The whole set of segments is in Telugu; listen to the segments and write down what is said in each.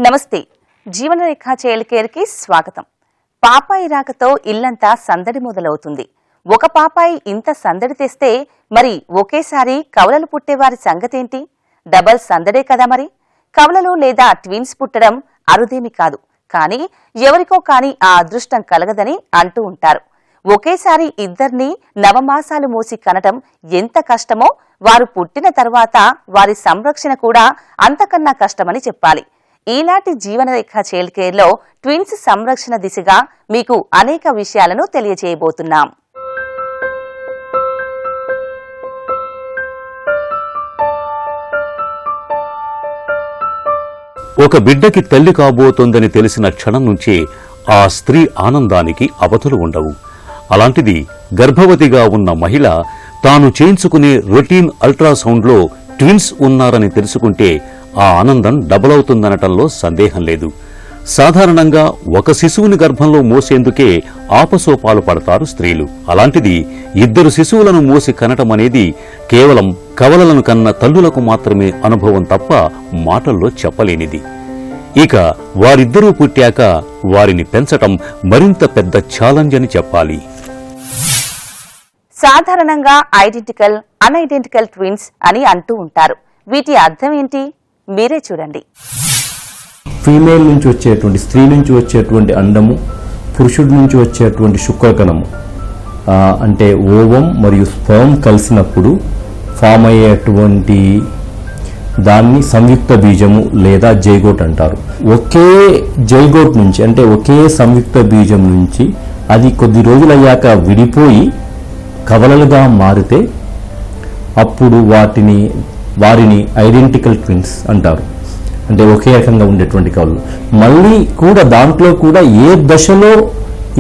నమస్తే జీవనరేఖ చైల్డ్ కేర్ కి స్వాగతం. పాపాయి రాకతో ఇల్లంతా సందడి మొదలవుతుంది. ఒక పాపాయి ఇంత సందడి తెస్తే మరి ఒకేసారి కవలలు పుట్టేవారి సంగతేంటి? డబల్ సందడే కదా. మరి కవలలు లేదా ట్విన్స్ పుట్టడం అరుదేమి కాదు, కానీ ఎవరికో కాని ఆ అదృష్టం కలగదని అంటూ ఉంటారు. ఒకేసారి ఇద్దరిని నవమాసాలు మోసి కనటం ఎంత కష్టమో వారు పుట్టిన తర్వాత వారి సంరక్షణ కూడా అంతకన్నా కష్టమని చెప్పాలి. ఈనాటి జీవనరేఖ చైల్డ్ కేర్ లో ట్విన్స్ సంరక్షణ దిశగా మీకు అనేక విషయాలను తెలియజేయబోతున్నాం. ఒక బిడ్డకి తల్లి కాబోతోందని తెలిసిన క్షణం నుంచే ఆ స్త్రీ ఆనందానికి అవధులు ఉండవు. అలాంటిది గర్భవతిగా ఉన్న మహిళ తాను చేయించుకునే రొటీన్ అల్ట్రాసౌండ్లో ట్విన్స్ ఉన్నారని తెలుసుకుంటే ఆ ఆనందం డబుల్ అవుతుందనటంలో సందేహం లేదు. సాధారణంగా ఒక శిశువుని గర్భంలో మోసేందుకే ఆపసోపాలు పడతారు స్త్రీలు. అలాంటిది ఇద్దరు శిశువులను మోసి కనటం అనేది కేవలం కవలలను కన్న తల్లులకు మాత్రమే అనుభవం తప్ప మాటల్లో చెప్పలేనిది. ఇక వారిద్దరూ పుట్టాక వారిని పెంచటం మరింత పెద్ద ఛాలెంజ్ అని చెప్పాలి. సాధారణంగా ఐడెంటికల్, అన్ఐడెంటికల్ ట్విన్స్ అని అంటూ ఉంటారు. వీటి అర్థం ఏంటి? మీరే చూడండి. ఫీమేల్ నుంచి వచ్చేటువంటి, స్త్రీ నుంచి వచ్చేటువంటి అండము, పురుషుడి నుంచి వచ్చేటువంటి శుక్రకణము అంటే ఓవం మరియు స్పర్మ్ కలిసినప్పుడు ఫామ్ అయ్యేటువంటి దాన్ని సంయుక్త బీజము లేదా జైగోట్ అంటారు. ఒకే జైగోట్ నుంచి అంటే ఒకే సంయుక్త బీజం నుంచి అది కొద్ది రోజులయ్యాక విడిపోయి కవలలుగా మారితే అప్పుడు వారిని ఐడెంటికల్ ట్విన్స్ అంటారు. అంటే ఒకే రకంగా ఉండేటువంటి కవలలు. మళ్ళీ కూడా దాంట్లో కూడా ఏ దశలో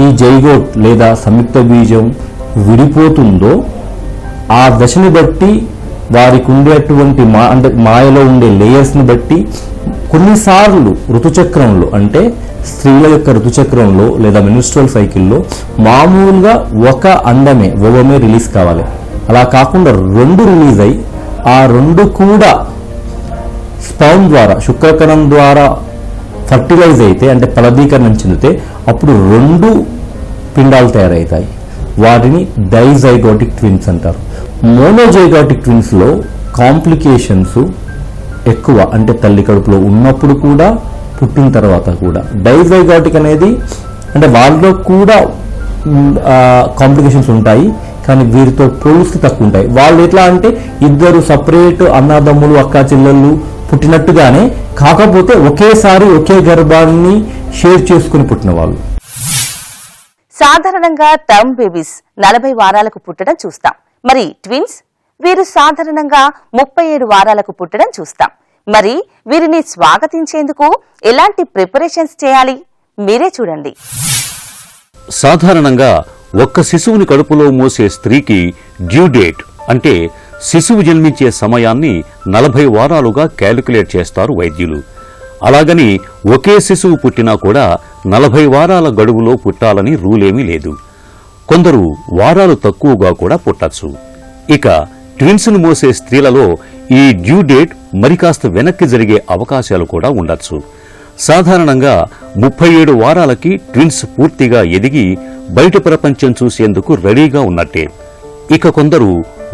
ఈ జైగోట్ లేదా సంయుక్త బీజం విడిపోతుందో ఆ దశని బట్టి వారికి ఉండేటువంటి అంటే మాయలో ఉండే లేయర్స్ని బట్టి కొన్నిసార్లు ఋతుచక్రంలో అంటే స్త్రీల యొక్క ఋతుచక్రంలో లేదా మెన్స్ట్రువల్ సైకిల్లో మామూలుగా ఒక అండమే ఓవమే రిలీజ్ కావాలి. అలా కాకుండా రెండు రిలీజ్ అయ్యి ఆ రెండు కూడా స్పర్మ్ ద్వారా శుక్రకణం ద్వారా ఫర్టిలైజ్ అయితే అంటే ఫలదీకరణం చెందితే అప్పుడు రెండు పిండాలు తయారవుతాయి. వాటిని డైజైగోటిక్ ట్విన్స్ అంటారు. మోనోజైగోటిక్ ట్విన్స్లో కాంప్లికేషన్స్ ఎక్కువ, అంటే తల్లి కడుపులో ఉన్నప్పుడు కూడా పుట్టిన తర్వాత కూడా. డైజైగోటిక్ అనేది అంటే వాళ్ళలో కూడా కాంప్లికేషన్స్ ఉంటాయి, కానీ వీరితో పోలిస్తే తక్కువ ఉంటాయి. వాళ్ళు ఎట్లా అంటే ఇద్దరు సపరేట్ అన్నదమ్ములు అక్కా చెల్లెళ్ళు పుట్టినట్టుగానే, కాకపోతే ఒకేసారి ఒకే గర్భాన్ని షేర్ చేసుకుని పుట్టిన వాళ్ళు. సాధారణంగా టర్మ్ బేబీస్ 40 వారాలకు పుట్టడం చూస్తాం. మరి ట్విన్స్ వీరు సాధారణంగా 37 వారాలకు పుట్టడం చూస్తాం. మరి వీరిని స్వాగతించేందుకు ఎలాంటి ప్రిపరేషన్స్ చేయాలి? మీరే చూడండి. సాధారణంగా ఒక్క శిశువుని కడుపులో మోసే స్త్రీకి డ్యూ డేట్ అంటే శిశువు జన్మించే సమయాన్ని 40 వారాలుగా క్యాలిక్యులేట్ చేస్తారు వైద్యులు. అలాగని ఒకే శిశువు పుట్టినా కూడా 40 వారాల గడువులో పుట్టాలని రూలేమీ లేదు. కొందరు వారాలు తక్కువగా కూడా పుట్టచ్చు. ఇక ట్విన్స్ను మోసే స్త్రీలలో ఈ డ్యూ డేట్ మరికాస్త వెనక్కి జరిగే అవకాశాలు కూడా ఉండొచ్చు. సాధారణంగా 37 వారాలకి ట్విన్స్ పూర్తిగా ఎదిగి బయట ప్రపంచం చూసేందుకు రెడీగా ఉన్నట్టే. ఇక కొందరు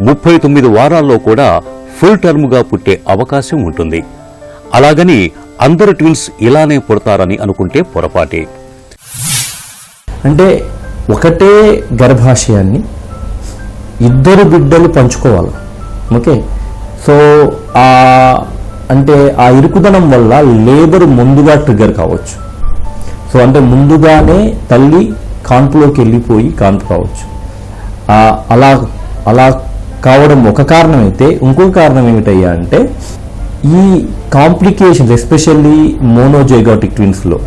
39 వారాల్లో కూడా ఫుల్ టర్మ్గా పుట్టే అవకాశం ఉంటుంది. అలాగని అందరు ట్విన్స్ ఇలానే పుడతారని అనుకుంటే పొరపాటే. అంటే ఒకటే గర్భాశయాన్ని ఇద్దరు బిడ్డలు పంచుకోవాలి. ఓకే, సో అంటే ఆ ఇరుకుదనం వల్ల లేబర్ ముందుగా ట్రిగర్ కావచ్చు. సో అంటే ముందుగానే తల్లి కాన్పులోకి వెళ్ళిపోయి కాన్పు కావచ్చు. అలా కావడం ఒక కారణం అయితే, ఇంకొక కారణం ఏమిటయ్యా అంటే ఈ complications especially monozygotic ట్విన్స్లో,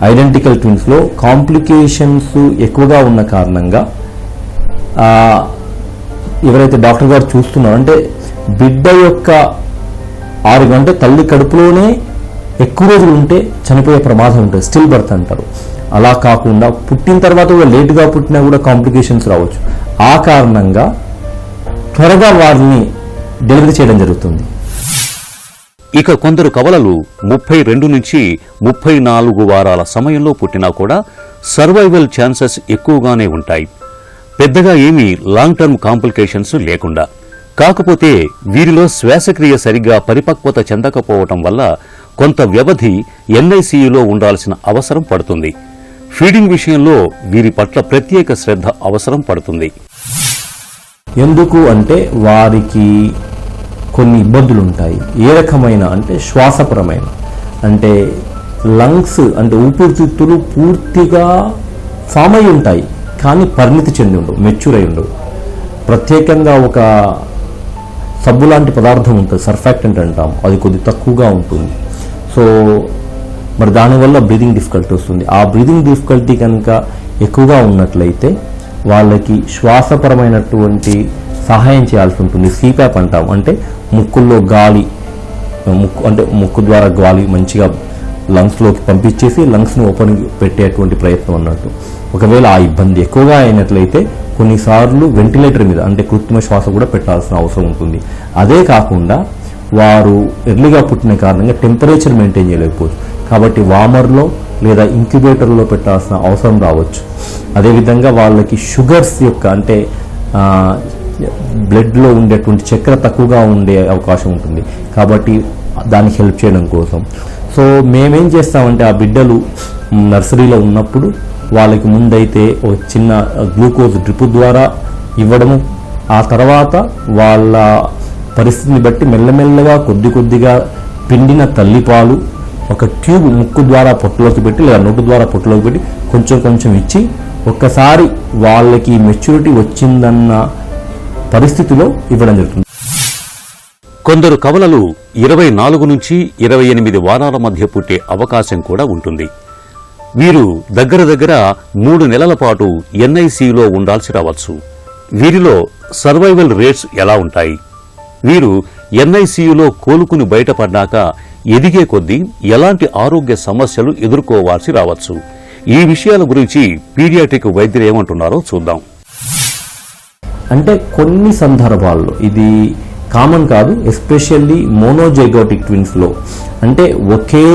identical ట్విన్స్లో complications ఎక్కువగా ఉన్న కారణంగా ఎవరైతే డాక్టర్ గారు చూస్తున్నారో అంటే బిడ్డ యొక్క 6 గంటల తల్లి కడుపులోనే ఎక్కువ రోజులు ఉంటే చనిపోయే ప్రమాదం ఉంటుంది, స్టిల్ బర్త్ అంటారు. అలా కాకుండా పుట్టిన తర్వాత కూడా లేటుగా పుట్టినా కూడా కాంప్లికేషన్స్ రావచ్చు. ఆ కారణంగా త్వరగా వారిని డెలివరీ చేయడం జరుగుతుంది. ఇక కొందరు కవలలు 32 నుంచి 34 వారాల సమయంలో పుట్టినా కూడా సర్వైవల్ ఛాన్సెస్ ఎక్కువగానే ఉంటాయి, పెద్దగా ఏమీ లాంగ్ టర్మ్ కాంప్లికేషన్స్ లేకుండా. కాకపోతే వీరిలో శ్వాసక్రియ సరిగ్గా పరిపక్వత చెందకపోవటం వల్ల కొంత వ్యవధి ఎన్ఐసియులో ఉండాల్సిన అవసరం పడుతుంది. ఫీడింగ్ విషయంలో వీరి పట్ల ప్రత్యేక శ్రద్ధ అవసరం పడుతుంది. ఎందుకు అంటే వారికి కొన్ని ఇబ్బందులు ఉంటాయి. ఏ రకమైన అంటే శ్వాసపరమైన, అంటే లంగ్స్ అంటే ఊపిరితిత్తులు పూర్తిగా ఫామ్ అయి ఉంటాయి కానీ పరిణితి చెంది ఉండవు, మెచ్యూర్ అయి ఉండవు. ప్రత్యేకంగా ఒక సబ్బు లాంటి పదార్థం ఉంటుంది, సర్ఫాక్టెంట్ అంటాం, అది కొద్ది తక్కువగా ఉంటుంది. సో మరి దానివల్ల బ్రీదింగ్ డిఫికల్టీ వస్తుంది. ఆ బ్రీదింగ్ డిఫికల్టీ కనుక ఎక్కువగా ఉన్నట్లయితే వాళ్ళకి శ్వాసపరమైనటువంటి సహాయం చేయాల్సి ఉంటుంది. సిప్యాప్ అంటాం, అంటే ముక్కుల్లో గాలి, ముక్కు ద్వారా గాలి మంచిగా లంగ్స్లోకి పంపించేసి లంగ్స్ని ఓపెన్ పెట్టేటువంటి ప్రయత్నం అన్నట్టు. ఒకవేళ ఆ ఇబ్బంది ఎక్కువగా అయినట్లయితే కొన్నిసార్లు వెంటిలేటర్ మీద అంటే కృత్రిమ శ్వాస కూడా పెట్టాల్సిన అవసరం ఉంటుంది. అదే కాకుండా వారు ఎర్లీగా పుట్టిన కారణంగా టెంపరేచర్ మెయింటైన్ చేయలేకపోవచ్చు, కాబట్టి వామర్లో లేదా ఇంక్యుబేటర్లో పెట్టాల్సిన అవసరం రావచ్చు. అదేవిధంగా వాళ్ళకి షుగర్స్ యొక్క అంటే బ్లడ్లో ఉండేటువంటి చక్కెర తక్కువగా ఉండే అవకాశం ఉంటుంది, కాబట్టి దానికి హెల్ప్ చేయడం కోసం. సో మేమేం చేస్తామంటే ఆ బిడ్డలు నర్సరీలో ఉన్నప్పుడు వాళ్ళకి ముందైతే ఒక చిన్న గ్లూకోజ్ డ్రిప్ ద్వారా ఇవ్వడము, ఆ తర్వాత వాళ్ళ పరిస్థితిని బట్టి మెల్లమెల్లగా కొద్దిగా పిండిన తల్లిపాలు ఒక ట్యూబ్ ముక్కు ద్వారా పొట్టలోకి పెట్టి లేదా నోటు ద్వారా పొట్టలోకి పెట్టి కొంచెం ఇచ్చి ఒక్కసారి వాళ్ళకి మెచ్యూరిటీ వచ్చిందన్న పరిస్థితిలో ఇవ్వడం జరుగుతుంది. కొందరు కవలలు 24 నుంచి 28 వారాల మధ్య పుట్టే అవకాశం కూడా ఉంటుంది. వీరు దగ్గర 3 నెలల పాటు ఎన్ఐసిలో ఉండాల్సి రావచ్చు. వీరిలో సర్వైవల్ రేట్స్ ఎలా ఉంటాయి? వీరు ఎన్ఐసియులో కోలుకుని బయటపడ్డాక ఎదిగే కొద్దీ ఎలాంటి ఆరోగ్య సమస్యలు ఎదుర్కోవాల్సి రావచ్చు? ఈ విషయాల గురించి పీడియాట్రిక్ వైద్యులు ఏమంటున్నారో చూద్దాం. అంటే కొన్ని సందర్భాల్లో ఇది కామన్ కాదు, ఎస్పెషల్లీ మోనోజైగోటిక్ ట్విన్స్లో అంటే ఒకే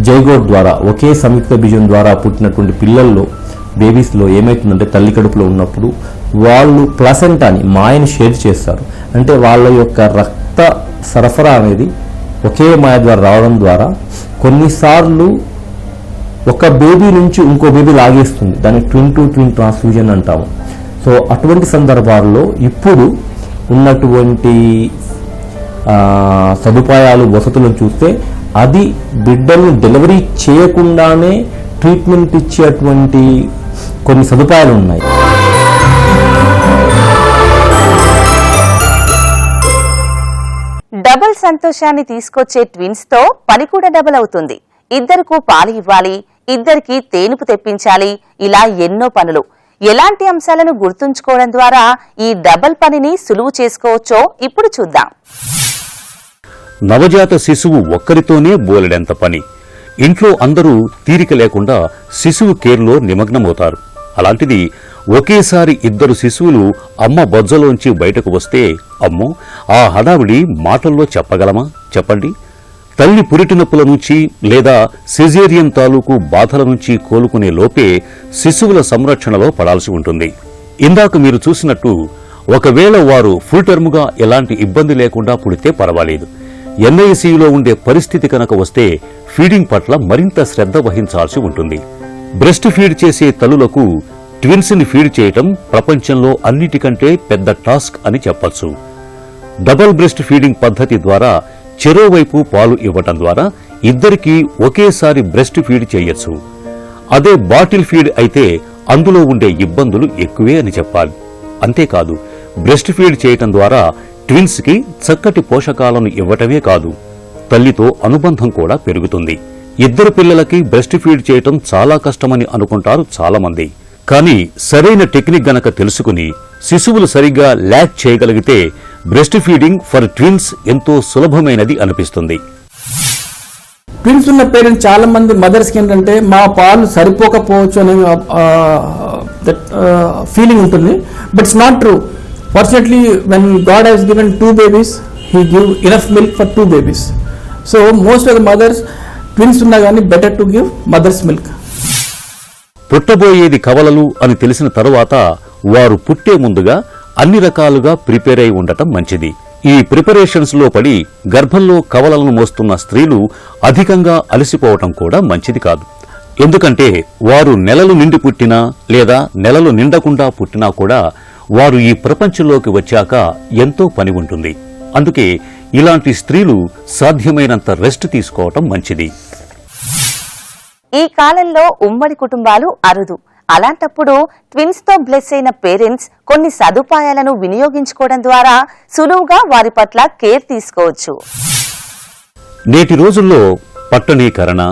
జైగోట్ ద్వారా ఒకే సంయుక్త బీజం ద్వారా పుట్టినటువంటి పిల్లల్లో బేబీస్లో ఏమవుతుందంటే తల్లి కడుపులో ఉన్నప్పుడు వాళ్ళు ప్లసెంటాని మాయని షేర్ చేస్తారు. అంటే వాళ్ళ యొక్క రక్త సరఫరా అనేది ఒకే మాయ ద్వారా రావడం ద్వారా కొన్నిసార్లు ఒక బేబీ నుంచి ఇంకో బేబీ లాగేస్తుంది, దాన్ని ట్విన్ టు ట్విన్ ట్రాన్స్ఫ్యూజన్ అంటాము. సో అటువంటి సందర్భాల్లో ఇప్పుడు ఉన్నటువంటి సదుపాయాలు వసతులను చూస్తే అది బిడ్డల్ని డెలివరీ చేయకుండానే ట్రీట్మెంట్ ఇచ్చేటువంటి కొన్ని సదుపాయాలు ఉన్నాయి. డబుల్ సంతోషాన్ని తీసుకొచ్చే ట్విన్స్ తో పని కూడా డబుల్ అవుతుంది. ఇద్దరుకు పాలు ఇవ్వాలి, ఇద్దరికి తేనుపు తెప్పించాలి, ఇలా ఎన్నో పనులు. ఎలాంటి అంశాలను గుర్తుంచుకోవడం ద్వారా ఈ డబుల్ పనిని సులువు చేసుకోవచ్చో ఇప్పుడు చూద్దాం. నవజాత శిశువు ఒక్కరితోనే బోలెడంత పని. ఇంట్లో అందరూ తీరిక లేకుండా శిశువు కేర్లో నిమగ్నమవుతారు. అలాంటిది ఒకేసారి 2 శిశువులు అమ్మ బొజ్జలోంచి బయటకు వస్తే అమ్మో, ఆ హడావిడి మాటల్లో చెప్పగలమా? చెప్పండి. తల్లి పురిటి నొప్పుల నుంచి లేదా సిజేరియన్ తాలూకు బాధల నుంచి కోలుకునే లోపే శిశువుల సంరక్షణలో పడాల్సి ఉంటుంది. ఇందాక మీరు చూసినట్టు ఒకవేళ వారు ఫుల్ టర్మ్గా ఎలాంటి ఇబ్బంది లేకుండా పుడితే పర్వాలేదు. ఎన్ఐసిలో ఉండే పరిస్థితి కనుక వస్తే ఫీడింగ్ పట్ల మరింత శ్రద్ధ వహించాల్సి ఉంటుంది. బ్రెస్ట్ ఫీడ్ చేసే తల్లులకు ట్విన్స్ ని ఫీడ్ చేయటం ప్రపంచంలో అన్నిటికంటే పెద్ద టాస్క్ అని చెప్పొచ్చు. డబుల్ బ్రెస్ట్ ఫీడింగ్ పద్ధతి ద్వారా చెరోవైపు పాలు ఇవ్వటం ద్వారా ఇద్దరికీ ఒకేసారి బ్రెస్ట్ ఫీడ్ చేయొచ్చు. అదే బాటిల్ ఫీడ్ అయితే అందులో ఉండే ఇబ్బందులు ఎక్కువే అని చెప్పాలి. అంతేకాదు, బ్రెస్ట్ ఫీడ్ చేయటం ద్వారా ట్విన్స్ కి చక్కటి పోషకాలను ఇవ్వటమే కాదు, తల్లితో అనుబంధం కూడా పెరుగుతుంది. 2 పిల్లలకి బ్రెస్ట్ ఫీడ్ చేయటం చాలా కష్టమని అనుకుంటారు చాలా మంది. కానీ సరైన టెక్నిక్ గనక తెలుసుకుని శిశువులు సరిగ్గా ల్యాక్ చేయగలిగితే బ్రెస్ట్ ఫీడింగ్ ఫర్ ట్విన్స్ ఎంతో సులభమైనది అనిపిస్తుంది. ట్విన్స్ ఉన్న పేరెంట్స్ చాలా మంది మదర్స్కి ఏంటంటే మా పాలు సరిపోకపోవచ్చు అనే ఫీలింగ్ ఉంటుంది. But it's not true. Fortunately when God has given 2 babies, he give enough milk for 2 babies. So most of the mothers, twins ఉన్నా కానీ better to give mother's milk. పుట్టబోయేది కవలలు అని తెలిసిన తరువాత వారు పుట్టే ముందుగా అన్ని రకాలుగా ప్రిపేర్ అయి ఉండటం మంచిది. ఈ ప్రిపరేషన్స్ లో పడి గర్భంలో కవలలను మోస్తున్న స్త్రీలు అధికంగా అలసిపోవటం కూడా మంచిది కాదు. ఎందుకంటే వారు నెలలు నిండి పుట్టినా లేదా నెలలు నిండకుండా పుట్టినా కూడా వారు ఈ ప్రపంచంలోకి వచ్చాక ఎంతో పని ఉంటుంది. అందుకే ఇలాంటి స్త్రీలు సాధ్యమైనంత రెస్ట్ తీసుకోవటం మంచిది. ఈ కాలంలో ఉమ్మడి కుటుంబాలు అరుదు. అలాంటప్పుడు ట్విన్స్ తో బ్లెస్ అయిన పేరెంట్స్ కొన్ని సదుపాయాలను వినియోగించుకోవడం ద్వారా సులువుగా వారి పట్ల కేర్ తీసుకోవచ్చు. నేటి రోజుల్లో పట్టణీకరణ,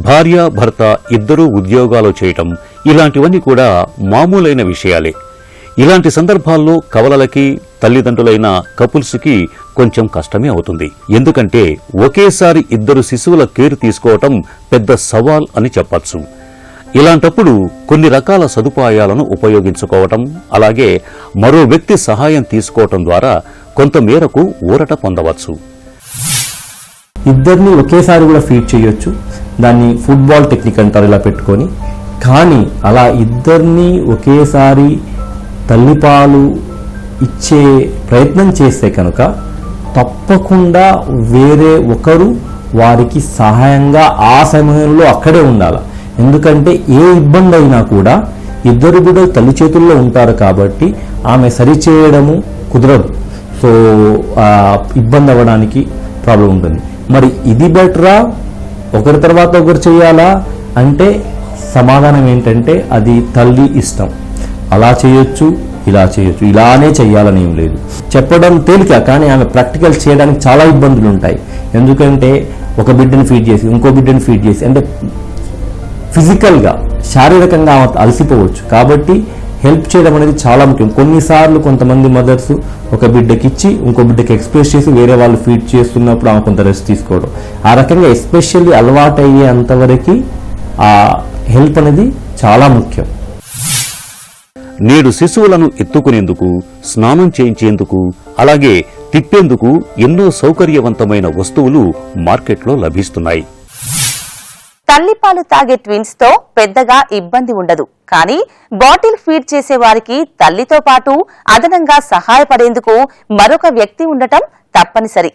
భార్య భర్త ఇద్దరూ ఉద్యోగాలు చేయటం ఇలాంటివన్నీ కూడా మామూలైన విషయాలే. ఇలాంటి సందర్భాల్లో కవలలకి తల్లిదండ్రులైన కపుల్స్కి కొంచెం కష్టమే అవుతుంది. ఎందుకంటే ఒకేసారి ఇద్దరు శిశువుల కేర్ తీసుకోవటం పెద్ద సవాల్ అని చెప్పచ్చు. ఇలాంటప్పుడు కొన్ని రకాల సదుపాయాలను ఉపయోగించుకోవటం, అలాగే మరో వ్యక్తి సహాయం తీసుకోవటం ద్వారా కొంతమేరకు ఊరట పొందవచ్చు. ఇద్దరిని ఒకేసారి కూడా ఫీడ్ చేయొచ్చు. దాన్ని ఫుట్బాల్ టెక్నిక్ అంటారు, ఇలా పెట్టుకొని. కానీ అలా ఇద్దరిని ఒకేసారి తల్లిపాలు ఇచ్చే ప్రయత్నం చేస్తే కనుక తప్పకుండా వేరే ఒకరు వారికి సహాయంగా ఆ సమయంలో అక్కడే ఉండాలి. ఎందుకంటే ఏ ఇబ్బంది అయినా కూడా ఇద్దరు కూడా తల్లి చేతుల్లో ఉంటారు కాబట్టి ఆమె సరిచేయడము కుదరదు. సో ఇబ్బంది అవ్వడానికి ప్రాబ్లం ఉంటుంది. మరి ఇది బెటరా, ఒకరి తర్వాత ఒకరు చేయాలా అంటే సమాధానం ఏంటంటే అది తల్లి ఇష్టం. అలా చేయొచ్చు, ఇలా చేయొచ్చు, ఇలానే చెయ్యాలని ఏం లేదు. చెప్పడం తేలిక, కానీ ఆమె ప్రాక్టికల్ చేయడానికి చాలా ఇబ్బందులు ఉంటాయి. ఎందుకంటే ఒక బిడ్డను ఫీడ్ చేసి ఇంకో బిడ్డను ఫీడ్ చేసి అంటే ఫిజికల్గా శారీరకంగా అలసిపోవచ్చు. కాబట్టి హెల్ప్ చేయడం అనేది చాలా ముఖ్యం. కొన్నిసార్లు కొంతమంది మదర్స్ ఒక బిడ్డకి ఇచ్చి ఇంకో బిడ్డకి ఎక్స్ప్రెస్ చేసి వేరే వాళ్ళు ఫీడ్ చేస్తున్నప్పుడు ఆమె కొంత రెస్ట్ తీసుకోవడం, ఆ రకంగా ఎస్పెషల్లీ అలవాటు అయ్యేంతవరకు ఆ హెల్ప్ అనేది చాలా ముఖ్యం. నేడు శిశువులను ఎత్తుకునేందుకు, స్నానం చేయించేందుకు, అలాగే తిప్పేందుకు ఎన్నో సౌకర్యవంతమైన వస్తువులు మార్కెట్లో లభిస్తున్నాయి. తల్లిపాలు తాగే ట్విన్స్ తో పెద్దగా ఇబ్బంది ఉండదు. కానీ బాటిల్ ఫీడ్ చేసే వారికి తల్లితో పాటు అదనంగా సహాయపడేందుకు మరొక వ్యక్తి ఉండటం తప్పనిసరి.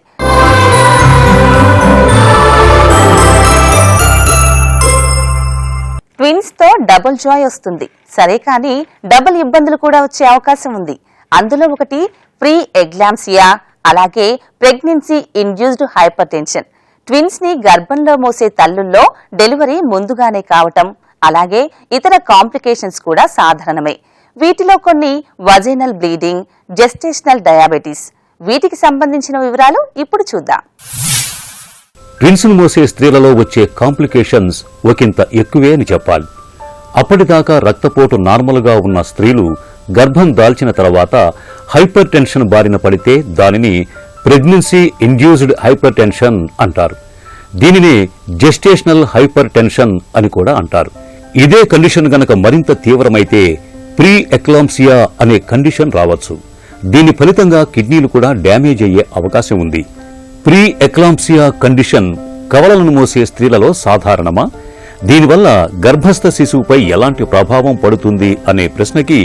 ట్విన్స్ తో డబుల్ జాయ్ వస్తుంది సరే, కానీ డబుల్ ఇబ్బందులు కూడా వచ్చే అవకాశం ఉంది. అందులో ఒకటి ప్రీ ఎగ్లాంప్సియా, అలాగే pregnancy induced hyper tension. Twins ని గర్భంలో మోసే తల్లుల్లో డెలివరీ ముందుగానే కావటం, అలాగే ఇతర కాంప్లికేషన్స్ కూడా సాధారణమే. వీటిలో కొన్ని వజైనల్ బ్లీడింగ్, జెస్టేషనల్ డయాబెటీస్. వీటికి సంబంధించిన వివరాలు ఇప్పుడు చూద్దాం. ట్విన్స్ ను మోసే స్త్రీలలో వచ్చే కాంప్లికేషన్స్ ఒకంత ఎక్కువే అని చెప్పాలి. అప్పటిదాకా రక్తపోటు నార్మల్గా ఉన్న స్త్రీలు గర్భం దాల్చిన తర్వాత హైపర్ టెన్షన్ బారిన పడితే దానిని ప్రెగ్నెన్సీ ఇండ్యూస్డ్ హైపర్ టెన్షన్ అంటారు. దీనిని జెస్టేషనల్ హైపర్ టెన్షన్ అని కూడా అంటారు. ఇదే కండిషన్ గనక మరింత తీవ్రమైతే ప్రీ ఎక్లాంప్సియా అనే కండిషన్ రావచ్చు. దీని ఫలితంగా కిడ్నీలు కూడా డ్యామేజ్ అయ్యే అవకాశం ఉంది. ప్రీ ఎక్లాంప్సియా కండిషన్ కవలలను మోసే స్త్రీలలో సాధారణమా? దీనివల్ల గర్భస్థ శిశువుపై ఎలాంటి ప్రభావం పడుతుంది అనే ప్రశ్నకి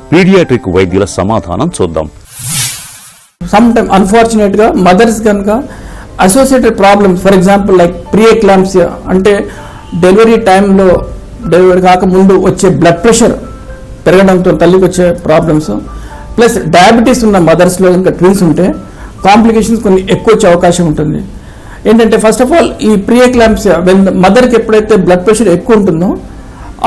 పీడియాట్రిక్ వైద్యుల సమాధానం చూద్దాం. సమ్ టైమ్ అన్ఫార్చునేట్ గా మదర్స్ కనుక associated problems, for example like pre eclampsia అంటే డెలివరీ టైంలో, డెలివరీ కాకముందు వచ్చే బ్లడ్ ప్రెషర్ పెరగడంతో తల్లికి వచ్చే ప్రాబ్లమ్స్, ప్లస్ డయాబెటీస్ ఉన్న మదర్స్లో ఇంకా ట్విన్స్ ఉంటే కాంప్లికేషన్స్ కొన్ని ఎక్కువ వచ్చే అవకాశం ఉంటుంది. ఏంటంటే ఫస్ట్ ఆఫ్ ఆల్ ఈ ప్రీ ఎక్లాంప్సియా మదర్కి ఎప్పుడైతే బ్లడ్ ప్రెషర్ ఎక్కువ ఉంటుందో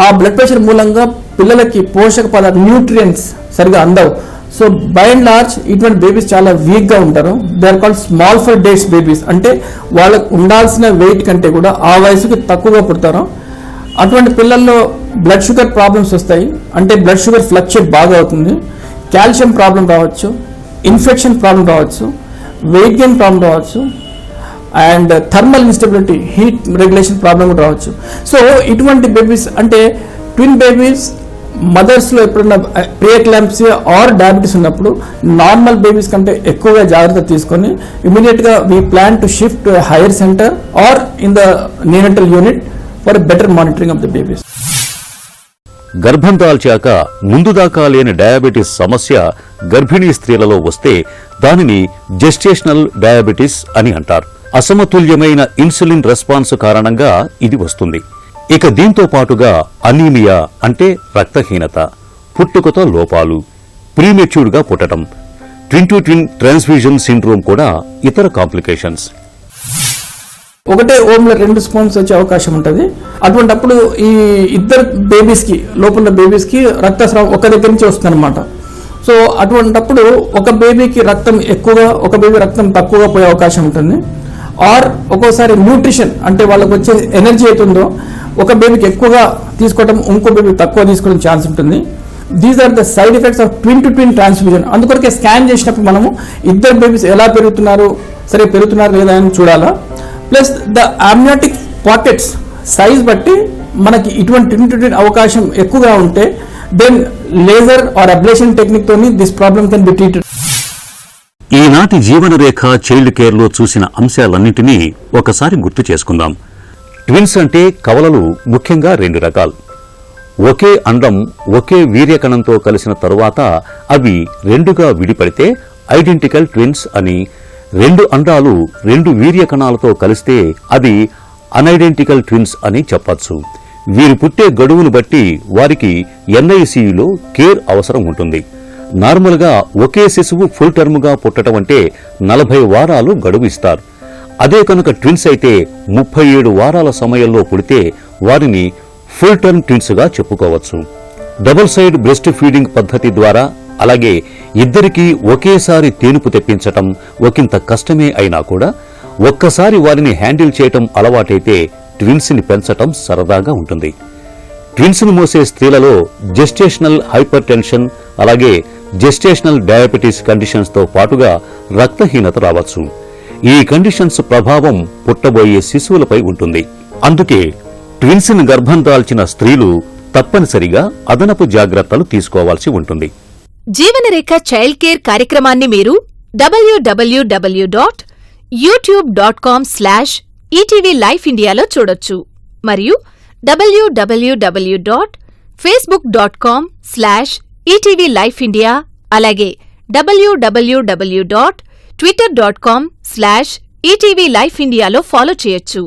ఆ బ్లడ్ ప్రెషర్ మూలంగా పిల్లలకి పోషక పదార్థ న్యూట్రియంట్స్ సరిగా అందవు. సో బై అండ్ లార్జ్ ఇటువంటి బేబీస్ చాలా వీక్గా ఉంటారు. They are called small for days babies. అంటే వాళ్ళకు ఉండాల్సిన వెయిట్ కంటే కూడా ఆ వయసుకి తక్కువగా పుడతారు. అటువంటి పిల్లల్లో బ్లడ్ షుగర్ ప్రాబ్లమ్స్ వస్తాయి. అంటే బ్లడ్ షుగర్ ఫ్లక్చుయేట్ బాగా అవుతుంది. కాల్షియం ప్రాబ్లం రావచ్చు, ఇన్ఫెక్షన్ ప్రాబ్లం రావచ్చు, వెయిట్ గెయిన్ ప్రాబ్లం రావచ్చు, and thermal instability, heat regulation problem కూడా రావచ్చు. సో ఇటువంటి బేబీస్ అంటే ట్విన్ బేబీస్ మదర్స్ లో ఎప్పుడన్నా ప్రీఎక్లాంప్సియా ఆర్ డయాబెటీస్ ఉన్నప్పుడు నార్మల్ బేబీస్ కంటే ఎక్కువగా జాగ్రత్త తీసుకొని ఇమీడియట్ గా we plan to shift to higher centre or in the neonatal unit for better monitoring of the babies. గర్భం దాల్చాక ముందు దాకా లేని డయాబెటిస్ సమస్య గర్భిణీ స్త్రీలలో వస్తే దానిని జెస్టేషనల్ డయాబెటిస్ అని అంటారు. అసమతుల్యమైన ఇన్సులిన్ రెస్పాన్స్ కారణంగా ఇది వస్తుంది. ఇక దీంతో పాటుగా అనీమియా అంటే రక్తహీనత, పుట్టుకతో లోపాలు, ప్రీమెచ్యూర్ గా పుట్టడం, twin to twin transfusion syndrome కూడా ఇతర కాంప్లికేషన్స్. ఒకటే ఓంలో 2 స్పూన్స్ వచ్చే అవకాశం ఉంటుంది. అటువంటప్పుడు ఈ ఇద్దరు బేబీస్ కి లోపల బేబీస్ కి రక్తస్రావం ఒక దగ్గర నుంచి వస్తుంది అనమాట. సో అటువంటప్పుడు ఒక బేబీకి రక్తం ఎక్కువగా, ఒక బేబీ రక్తం తక్కువగా పోయే అవకాశం ఉంటుంది. ఆర్ ఒక్కోసారి న్యూట్రిషన్ అంటే వాళ్ళకి వచ్చే ఎనర్జీ అవుతుందో ఒక బేబీకి ఎక్కువగా తీసుకోవడం, ఇంకో బేబీ తక్కువ తీసుకోవడం ఛాన్స్ ఉంటుంది. These are the side effects of twin to twin transfusion. అందుకొరకే స్కాన్ చేసినప్పుడు మనము ఇద్దరు బేబీస్ ఎలా పెరుగుతున్నారు, సరే పెరుగుతున్నారు లేదా అని చూడాలా. Plus the amniotic pockets size బట్టి మనకి ఇటువంటి ట్విన్ టు ట్విన్ అవకాశం ఎక్కువగా ఉంటే then laser or ablation technique తోని this problem can be treated. ఈనాటి జీవనరేఖ చైల్డ్ కేర్ లో చూసిన అంశాలన్నింటినీ ఒకసారి గుర్తు చేసుకుందాం. ట్విన్స్ అంటే కవలలు ముఖ్యంగా 2 రకాలు. ఒకే అండం ఒకే వీర్యకణంతో కలిసిన తరువాత అవి 2గా విడిపడితే ఐడెంటికల్ ట్విన్స్ అని, 2 అండాలు 2 వీర్యకణాలతో కలిస్తే అది అనైడెంటికల్ ట్విన్స్ అని చెప్పచ్చు. వీరు పుట్టే గడువును బట్టి వారికి ఎన్ఐసియులో కేర్ అవసరం ఉంటుంది. నార్మల్ గా ఒకే శిశువు ఫుల్ టర్మ్ గా పుట్టడం అంటే 40 వారాలు గడువు ఇస్తారు. అదే కనుక ట్విన్స్ అయితే 37 వారాల సమయంలో పుడితే వారిని ఫుల్ టర్మ్ ట్విన్స్ గా చెప్పుకోవచ్చు. డబుల్ సైడ్ బ్రెస్ట్ ఫీడింగ్ పద్ధతి ద్వారా, అలాగే ఇద్దరికీ ఒకేసారి తేనుపు తెప్పించటం ఒకంత కష్టమే అయినా కూడా ఒక్కసారి వారిని హ్యాండిల్ చేయటం అలవాటైతే ట్విన్స్ ని పెంచటం సరదాగా ఉంటుంది. ట్విన్స్ ను మోసే స్త్రీలలో జెస్టేషనల్ హైపర్ టెన్షన్, అలాగే జెస్టేషనల్ డయాబెటీస్ కండిషన్స్ తో పాటుగా రక్తహీనత రావచ్చు. ఈ కండిషన్స్ ప్రభావం పుట్టబోయే శిశువులపై ఉంటుంది. అందుకే ట్విన్స్ ని గర్భం దాల్చిన స్త్రీలు తప్పనిసరిగా అదనపు జాగ్రత్తలు తీసుకోవాల్సి ఉంటుంది. జీవనరేఖ చైల్డ్ కేర్ కార్యక్రమాన్ని మీరు www.youtube.com/ETV Life Indiaలో చూడొచ్చు మరియు www.facebook.com/ETV Life India, అలాగే www.twitter.com/ETV Life Indiaలో ఫాలో చేయొచ్చు.